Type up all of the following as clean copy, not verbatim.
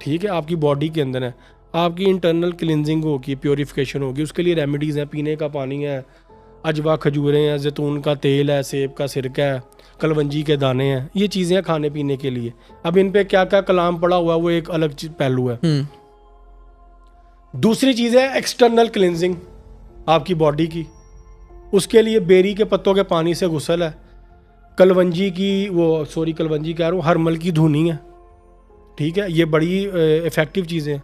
ठीक है, आपकी बॉडी के अंदर है, आपकी इंटरनल क्लिनजिंग होगी, प्योरीफिकेशन होगी, उसके लिए रेमेडीज़ हैं, पीने का पानी है, अजवा खजूरें हैं, जैतून का तेल है, सेब का सिरका है, कलवंजी के दाने हैं, ये चीज़ें हैं खाने पीने के लिए। अब इन पे क्या क्या कलाम पड़ा हुआ है वो एक अलग पहलू है। दूसरी चीज़ है एक्सटर्नल क्लिनजिंग आपकी बॉडी की, उसके लिए बेरी के पत्तों के पानी से गुस्ल है, कलवंजी कह रहा हूँ, हरमल की धुनी है, ठीक है, ये बड़ी इफ़ेक्टिव चीज़ें हैं।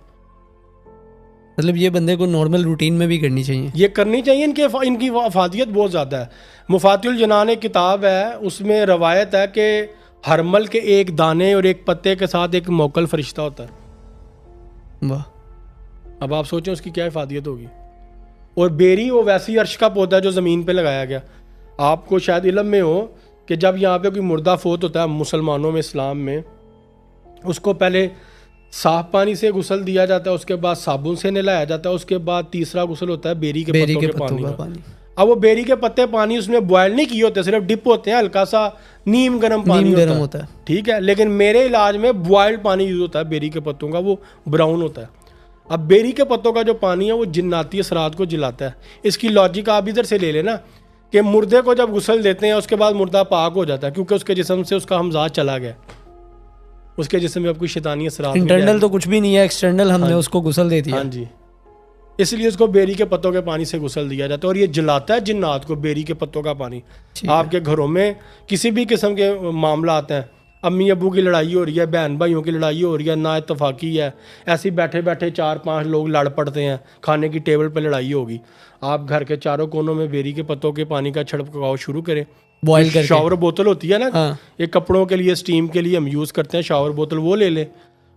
मतलब ये बंदे को नॉर्मल रूटीन में भी करनी चाहिए, ये करनी चाहिए, इनकी अफादियत बहुत ज़्यादा है। मुफातिउल जनान एक किताब है, उसमें रवायत है कि हरमल के एक दाने और एक पत्ते के साथ एक मोकल फरिश्ता होता है। वाह। अब आप सोचें उसकी क्या अफादियत होगी। और बेरी वो वैसी अर्श का पौधा है जो ज़मीन पे लगाया गया। आपको शायद इल्म में हो कि जब यहाँ पे कोई मुर्दा फोत होता है मुसलमानों में, इस्लाम में, उसको पहले साफ पानी से गुस्ल दिया जाता है, उसके बाद साबुन से नहलाया जाता है, उसके बाद तीसरा गुस्ल होता है बेरी के पत्तों के पानी। अब वो बेरी के पत्ते पानी उसमें बॉयल नहीं किए होते, सिर्फ डिप होते हैं, हल्का सा नीम गर्म पानी होता है, ठीक है। लेकिन मेरे इलाज में बॉयल्ड पानी यूज होता है बेरी के पत्तों का, वो ब्राउन होता है। अब बेरी के पत्तों का जो पानी है वो जिन्नाती असरात को जिलाता है। इसकी लॉजिक आप इधर से ले लेना कि मुर्दे को जब गुस्ल देते हैं उसके बाद मुर्दा पाक हो जाता है, क्योंकि उसके जिस्म से उसका हमजाज चला गया, उसके जिस्म में अब कोई शैतानी असरात, इंटरनल तो कुछ भी नहीं है, एक्सटर्नल हमने उसको गुस्ल दे दिया। हाँ जी, इसलिए उसको बेरी के पत्तों के पानी से गुस्ल दिया जाता है, और ये जलाता है जिन्नात को, बेरी के पत्तों का पानी। आपके घरों में किसी भी किस्म के मामला आते हैं, अम्मी अबू की लड़ाई हो रही है, बहन भाइयों की लड़ाई हो रही है, ना इत्तफाकी है, ऐसे बैठे बैठे 4-5 लोग लड़ पड़ते हैं, खाने की टेबल पर लड़ाई होगी, आप घर के चारों कोनों में बेरी के पत्तों के पानी का छिड़काव शुरू करें, बॉयल करके। शावर बोतल होती है ना, एक कपड़ों के लिए, स्टीम के लिए हम यूज़ करते हैं शावर बोतल, वो ले लें,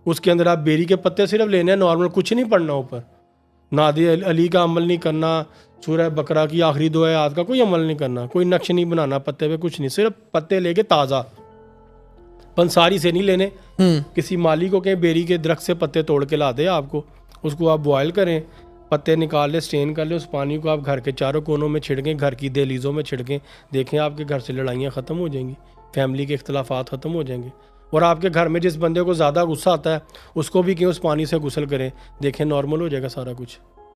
उसके अंदर आप बेरी के पत्ते सिर्फ लेने हैं, नॉर्मल कुछ नहीं पड़ना ऊपर, नादे अली का अमल नहीं करना, सूरह बकरा की आखिरी 2 आयत का कोई अमल नहीं करना, कोई नक्श नहीं बनाना पत्ते पे, कुछ नहीं, सिर्फ पत्ते लेके ताज़ा, पंसारी से नहीं लेने। किसी माली को कहें बेरी के दरख्त से पत्ते तोड़ के ला दे आपको, उसको आप बॉयल करें, पत्ते निकाल ले, स्टेन कर ले, उस पानी को आप घर के चारों कोनों में छिड़कें, घर की दहलीज़ों में छिड़कें, देखें आपके घर से लड़ाइयाँ ख़त्म हो जाएंगी, फैमिली के इख्तलाफात ख़त्म हो जाएंगे। और आपके घर में जिस बंदे को ज़्यादा गुस्सा आता है उसको भी कहें उस पानी से गुस्ल करें, देखें नॉर्मल हो जाएगा सारा कुछ।